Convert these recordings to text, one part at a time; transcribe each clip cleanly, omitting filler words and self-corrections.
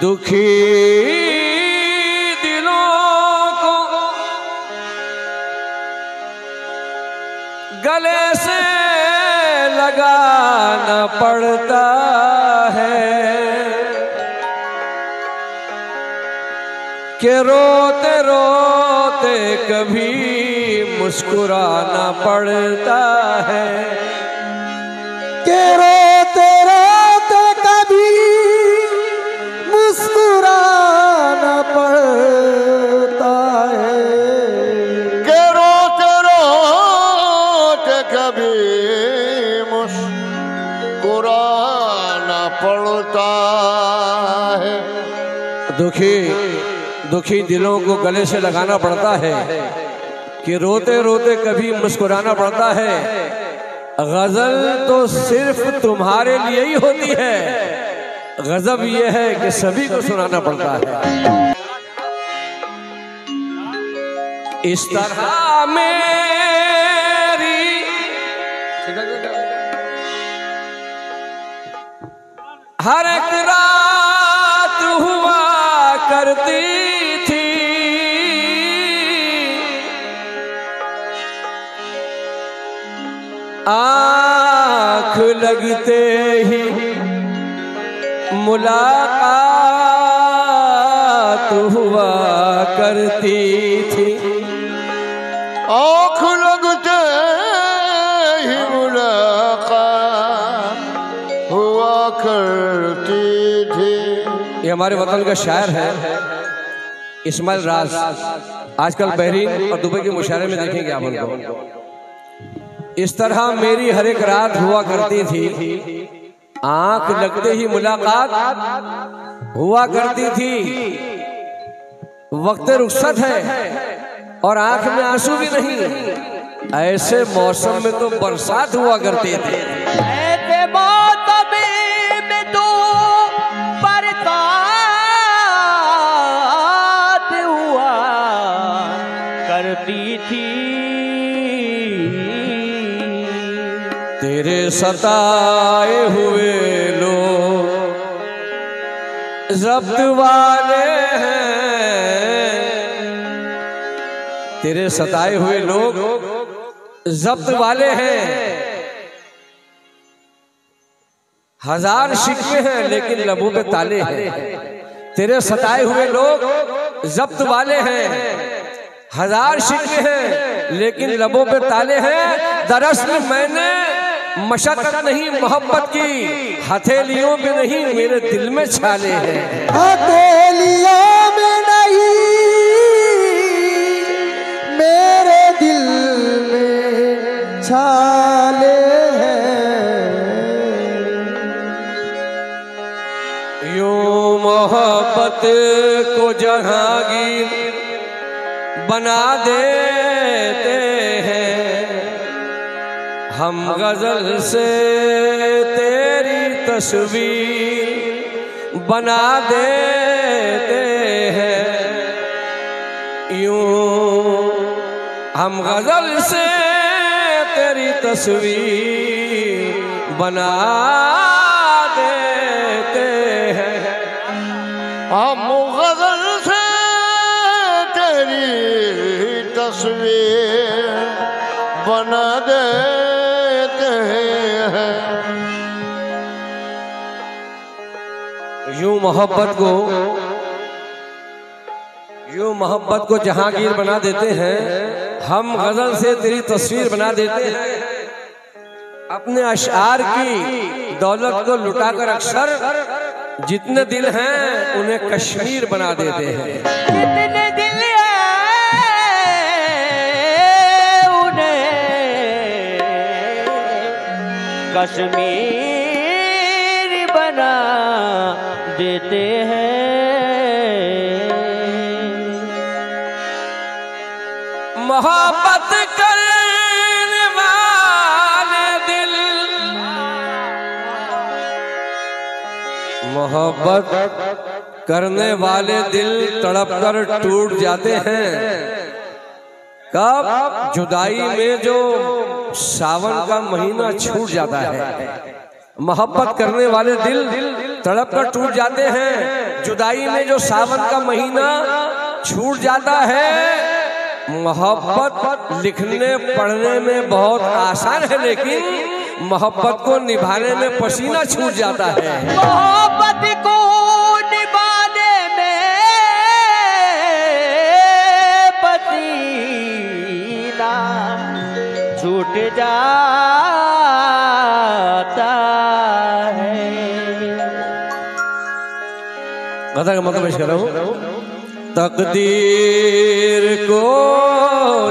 दुखी दिलों को गले से लगाना पड़ता है कि रोते रोते कभी मुस्कुराना पड़ता है कि रोते रोते कभी मुस्कुराना पड़ता है कि रोते रोते कभी मुस्कुराना पड़ता है। दुखी दिलों को गले से लगाना पड़ता है कि रोते रोते कभी मुस्कुराना पड़ता है। गजल तो सिर्फ तुम्हारे लिए ही होती है, गजब यह है कि सभी को सुनाना पड़ता है। इस तरह मेरी हर एक रात हुआ करती थी, आँख लगते ही मुलाकात हुआ करती थी, आँख लगते ही मुलाकात हुआ करती थी। ये हमारे वतन का शायर है इस्माइल राज। आजकल बहरीन और दुबई के मुशायरे में देखेंगे आप उनको। इस तरह मेरी हर एक रात हुआ करती थी, आंख लगते ही मुलाकात हुआ करती थी। वक्त रुखसत है और आंख में आंसू भी नहीं, ऐसे मौसम में तो बरसात हुआ करती थी। ऐसे मौसम में तो बरसात हुआ करती थी। तेरे सताए हुए लोग जब्त वाले हैं, तेरे सताए हुए लोग जब्त वाले हैं। हजार शिकवे हैं लेकिन लबों पे ताले हैं। तेरे सताए हुए लोग जब्त वाले हैं, हजार शिकवे हैं लेकिन लबों पे ताले हैं। दरअसल मैंने मशक्कत नहीं मोहब्बत की, हथेलियों में नहीं मेरे दिल में छाले हैं। हथेलियों में नहीं मेरे दिल में छाले हैं। यूं मोहब्बत को जहांगीर बना देते हैं हम, गजल से तेरी तस्वीर बना देते हैं। यूं हम गजल से तेरी तस्वीर बना देते हैं। हम गजल से तेरी तस्वीर बना देते हैं। यूं मोहब्बत को जहांगीर बना देते हैं हम, गजल से तेरी तस्वीर बना देते हैं। अपने अशआर की दौलत को लुटाकर अक्सर जितने दिल हैं उन्हें कश्मीर बना देते हैं। जितने दिल कश्मीर बना देते हैं। मोहब्बत करने वाले दिल, मोहब्बत करने वाले दिल तड़प कर टूट जाते हैं। कब? जुदाई में जो सावन का महीना छूट जाता है। मोहब्बत करने वाले दिल तड़प कर टूट जाते हैं। जुदाई में जो सावन का महीना छूट जाता है, मोहब्बत लिखने पढ़ने में बहुत आसान है, लेकिन मोहब्बत को निभाने में पसीना छूट जाता है। मोहब्बत को निभाने में पसीना छूट जाता है। मतलब पेश कर रहा हूँ। तकदीर को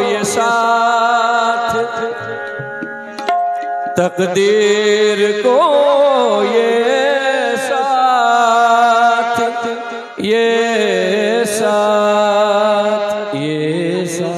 ये साथ, तकदीर को ये साथ, ये साथ, ये साथ।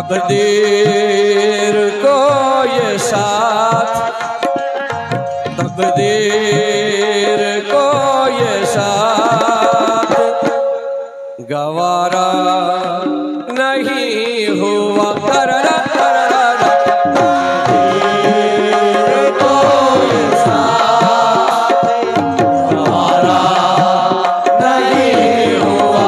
तकदीर को ये साथ, तकदीर को ये साथ, गवारा नहीं हुआ। तररा तररा तकदीर को ये साथ, गवारा नहीं हुआ।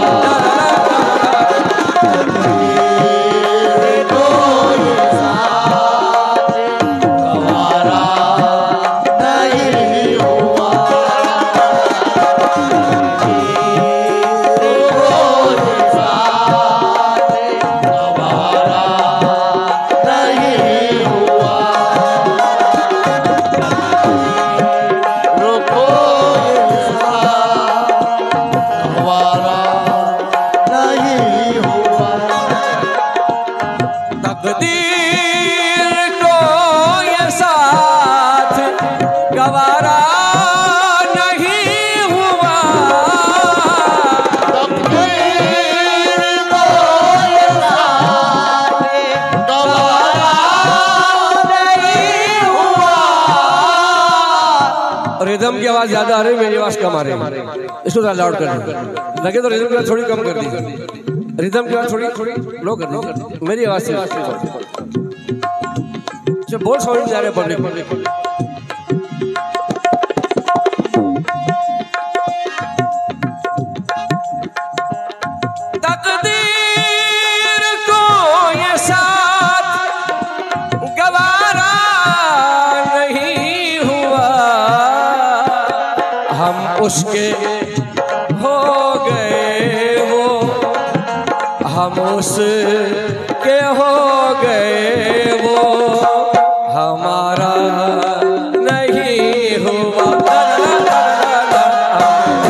तकदीर को ये साथ, गवारा नहीं हुआ। तकदीर को ये साथ, गवारा नहीं हुआ। रिदम की आवाज ज्यादा आ रही, मेरी आवाज कम आ रही है, इसको थोड़ा लाउड कर दो। लगे तो रिदम की आवाज थोड़ी कम कर दी, रिदम की आवाज थोड़ी लो कर दो। मेरी आवाज से बोल समझ में जा रहे पब्लिक। तकदीर को ये साथ, गवारा नहीं हुआ। हम उसके हो गए वो, हम उसके हो गए वो, हमारा नहीं हुआ। हम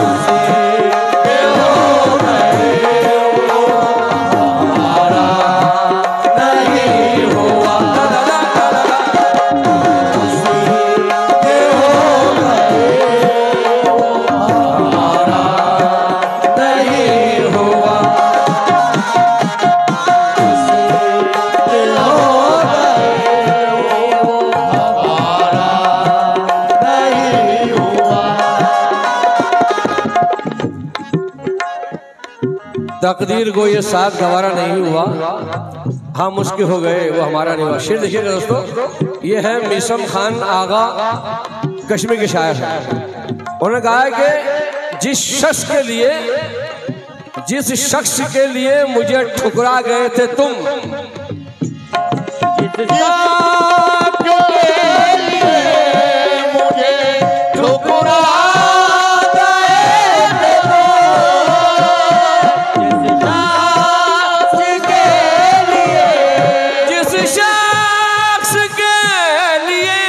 उसके हो गए वो, हमारा नहीं हुआ। उसके हो गए वो, हमारा नहीं हुआ। तकदीर को ये साथ, गवारा नहीं हुआ। हम उसके हो गए वो हमारा नहीं हुआ। शेर देखिएगा दोस्तों, ये है मीसम खान आगा कश्मीर के शायर हैं। उन्होंने कहा है कि जिस शख्स के लिए मुझे ठुकरा गए थे तुम, के लिए मुझे ठुकरा गए थे तो, जिस शख्स के लिए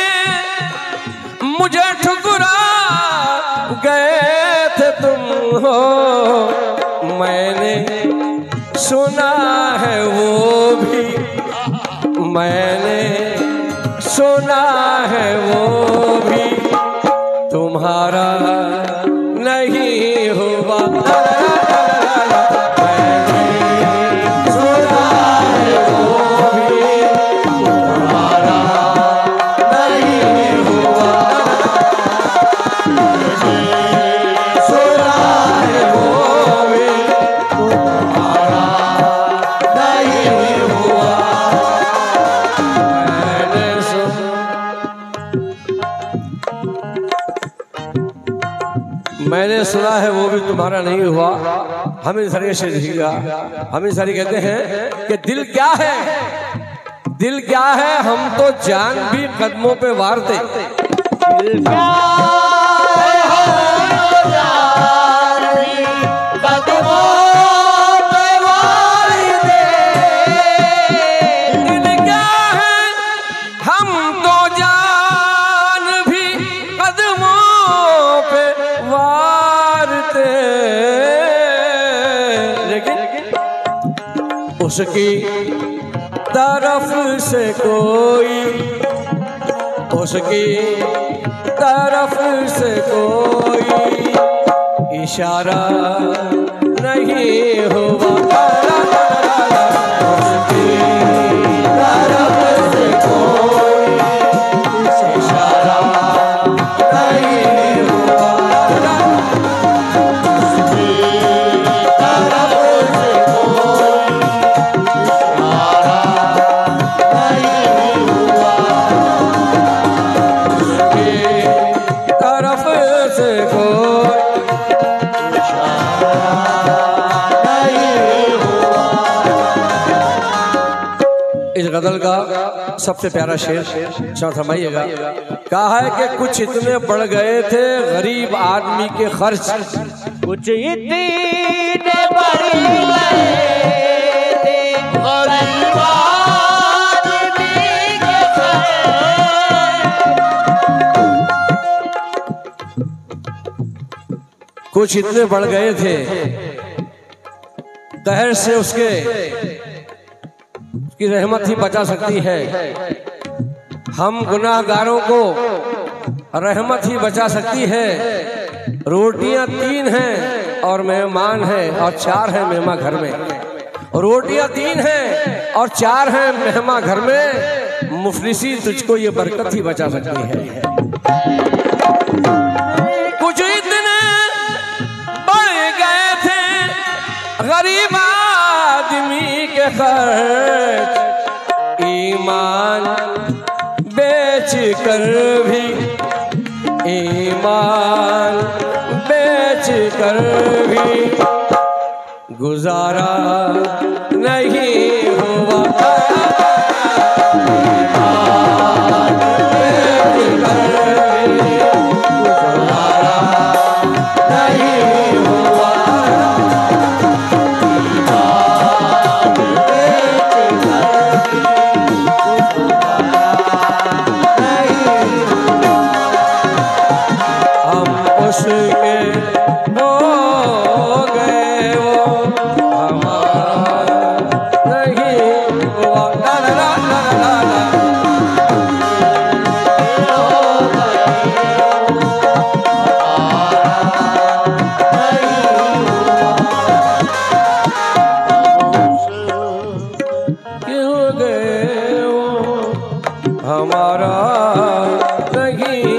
मुझे ठुकरा गए थे तुम हो, मैंने सुना है वो भी, मैंने सुना है वो भी तुम्हारा नहीं हुआ। मैंने सुना है वो भी तुम्हारा नहीं हुआ। हमें सारी से दिखेगा, हमें सारी कहते हैं कि दिल क्या है, दिल क्या है, हम तो जान भी कदमों पे वार दे। दिल क्या उसकी तरफ से कोई, उसकी तरफ से कोई इशारा नहीं हुआ। उसकी तरफ से कोई इशारा नहीं हुआ। इस गजल का सबसे प्यारा शेर फरमाइएगा। कहा है कि कुछ इतने बढ़ गए थे गरीब आदमी के खर्च, कुछ इतने बढ़ गए थे गरीब आदमी के कुछ इतने बढ़ गए थे कहर से उसके की रहमत ही बचा सकती है। हम गुनाहगारों को रहमत ही बचा सकती है। रोटियां 3 हैं और मेहमान है और 4 हैं मेहमान घर में। रोटियां 3 हैं और 4 हैं मेहमान घर में। मुफलिसी तुझको ये बरकत ही बचा सकती है। कुछ इतने बढ़ गए थे गरीब आदमी के खर्च, ईमान बेच कर भी, ईमान बेच कर भी गुजारा नहीं हुआ। हमारा नहीं